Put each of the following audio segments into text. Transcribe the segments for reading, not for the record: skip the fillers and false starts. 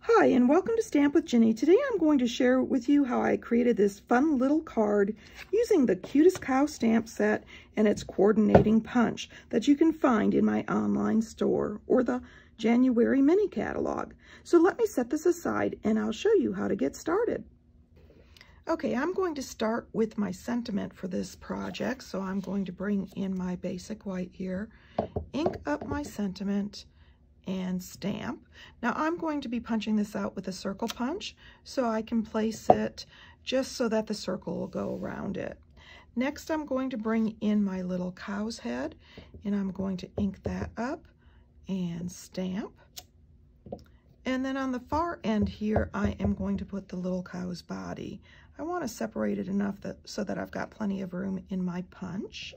Hi, and welcome to Stamp with Ginny. Today I'm going to share with you how I created this fun little card using the Cutest cow stamp set and its coordinating punch that you can find in my online store or the January mini catalog. So let me set this aside and I'll show you how to get started. Okay, I'm going to start with my sentiment for this project. So I'm going to bring in my basic white here, ink up my sentiment, and stamp. Now I'm going to be punching this out with a circle punch so I can place it just so that the circle will go around it. Next I'm going to bring in my little cow's head and I'm going to ink that up and stamp. And then on the far end here I am going to put the little cow's body. I want to separate it enough so that I've got plenty of room in my punch.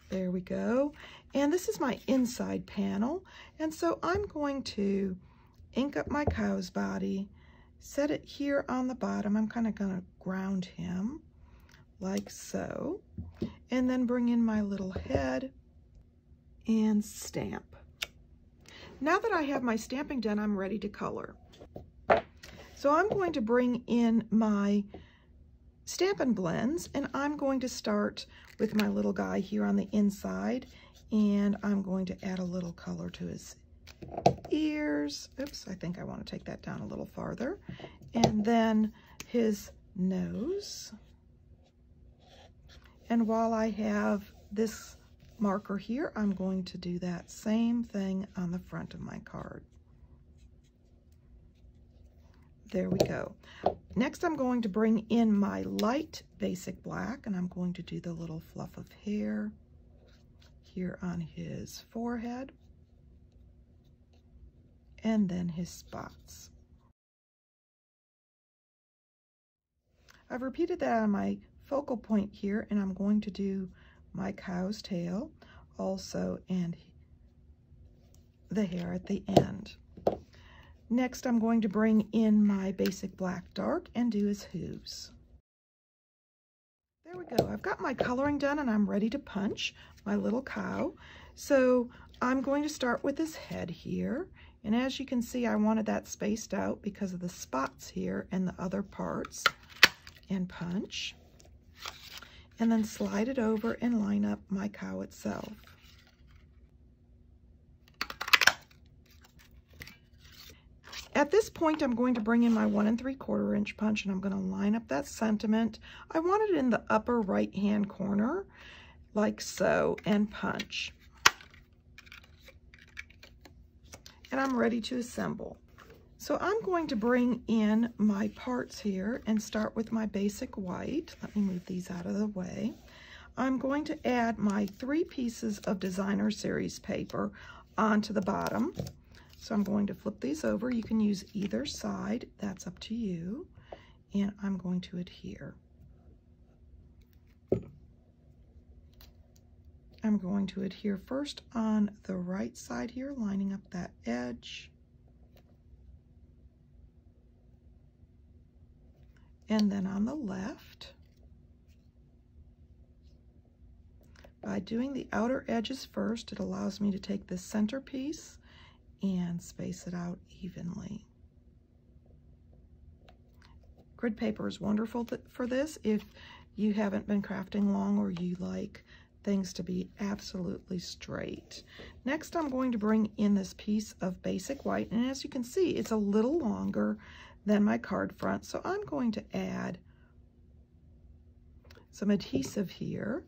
There we go. And this is my inside panel. And so I'm going to ink up my cow's body, set it here on the bottom. I'm kind of going to ground him like so. And then bring in my little head and stamp. Now that I have my stamping done, I'm ready to color. So I'm going to bring in my Stampin' Blends, and I'm going to start with my little guy here on the inside, and I'm going to add a little color to his ears. Oops, I think I want to take that down a little farther. And then his nose. And while I have this marker here, I'm going to do that same thing on the front of my card. There we go. Next, I'm going to bring in my light basic black, and I'm going to do the little fluff of hair here on his forehead, and then his spots. I've repeated that on my focal point here, and I'm going to do my cow's tail also, and the hair at the end. Next, I'm going to bring in my basic black dark and do his hooves. There we go. I've got my coloring done and I'm ready to punch my little cow. So I'm going to start with his head here. And as you can see, I wanted that spaced out because of the spots here and the other parts. And punch. And then slide it over and line up my cow itself. At this point, I'm going to bring in my 1 3/4 inch punch and I'm going to line up that sentiment. I want it in the upper right hand corner, like so, and punch. And I'm ready to assemble. So I'm going to bring in my parts here and start with my basic white. Let me move these out of the way. I'm going to add my 3 pieces of designer series paper onto the bottom. So I'm going to flip these over. You can use either side, that's up to you. And I'm going to adhere. I'm going to adhere first on the right side here, lining up that edge. And then on the left. By doing the outer edges first, it allows me to take this center piece and space it out evenly. Grid paper is wonderful for this if you haven't been crafting long or you like things to be absolutely straight. Next, I'm going to bring in this piece of basic white, and as you can see, it's a little longer than my card front, so I'm going to add some adhesive here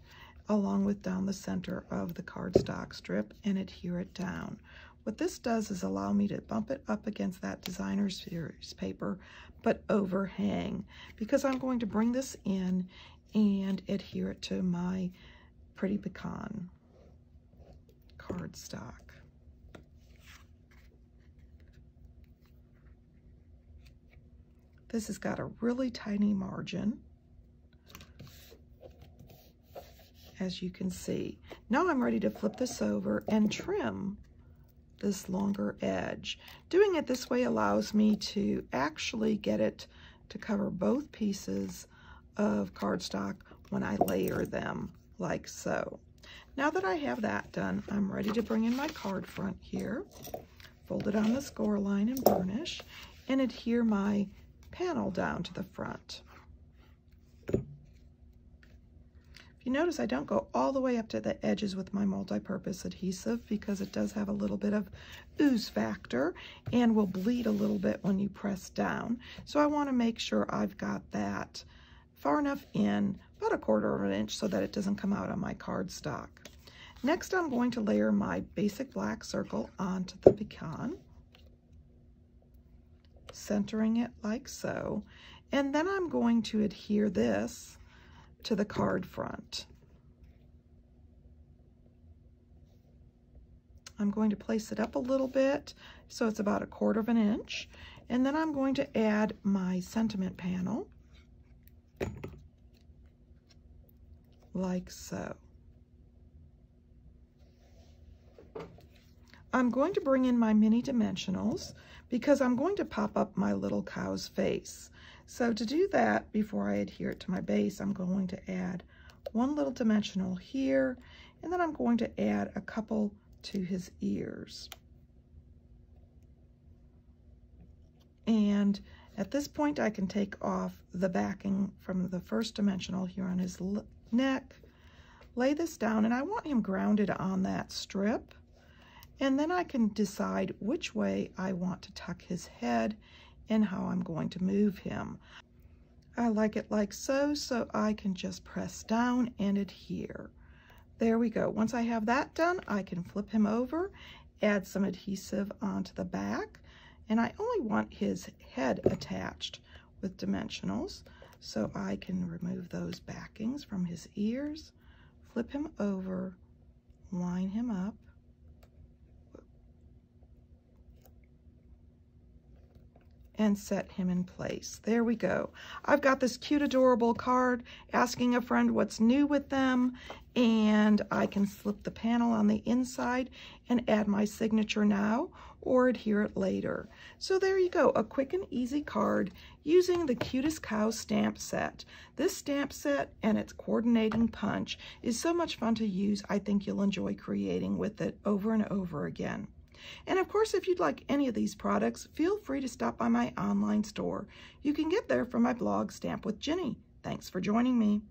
along with down the center of the cardstock strip and adhere it down. What this does is allow me to bump it up against that designer series paper, but overhang, because I'm going to bring this in and adhere it to my Pretty Pecan cardstock. This has got a really tiny margin, as you can see. Now I'm ready to flip this over and trim this longer edge. Doing it this way allows me to actually get it to cover both pieces of cardstock when I layer them, like so. Now that I have that done, I'm ready to bring in my card front here, fold it on the score line and burnish, and adhere my panel down to the front. You notice I don't go all the way up to the edges with my multi-purpose adhesive because it does have a little bit of ooze factor and will bleed a little bit when you press down. So I want to make sure I've got that far enough in, about 1/4 of an inch, so that it doesn't come out on my cardstock. Next, I'm going to layer my basic black circle onto the pecan, centering it like so, and then I'm going to adhere this to the card front. I'm going to place it up a little bit so it's about 1/4 of an inch, and then I'm going to add my sentiment panel like so. I'm going to bring in my mini dimensionals because I'm going to pop up my little cow's face. So to do that, before I adhere it to my base, I'm going to add one little dimensional here, and then I'm going to add a couple to his ears. And at this point, I can take off the backing from the first dimensional here on his neck, lay this down, and I want him grounded on that strip. And then I can decide which way I want to tuck his head and how I'm going to move him. I like it like so, so I can just press down and adhere. There we go. Once I have that done, I can flip him over, add some adhesive onto the back, and I only want his head attached with dimensionals, so I can remove those backings from his ears, flip him over, line him up, and set him in place. There we go. I've got this cute, adorable card asking a friend what's new with them, and I can slip the panel on the inside and add my signature now or adhere it later. So there you go, a quick and easy card using the Cutest Cow stamp set. This stamp set and its coordinating punch is so much fun to use. I think you'll enjoy creating with it over and over again. And of course, if you'd like any of these products, feel free to stop by my online store. You can get there from my blog, Stamp with Jini. Thanks for joining me.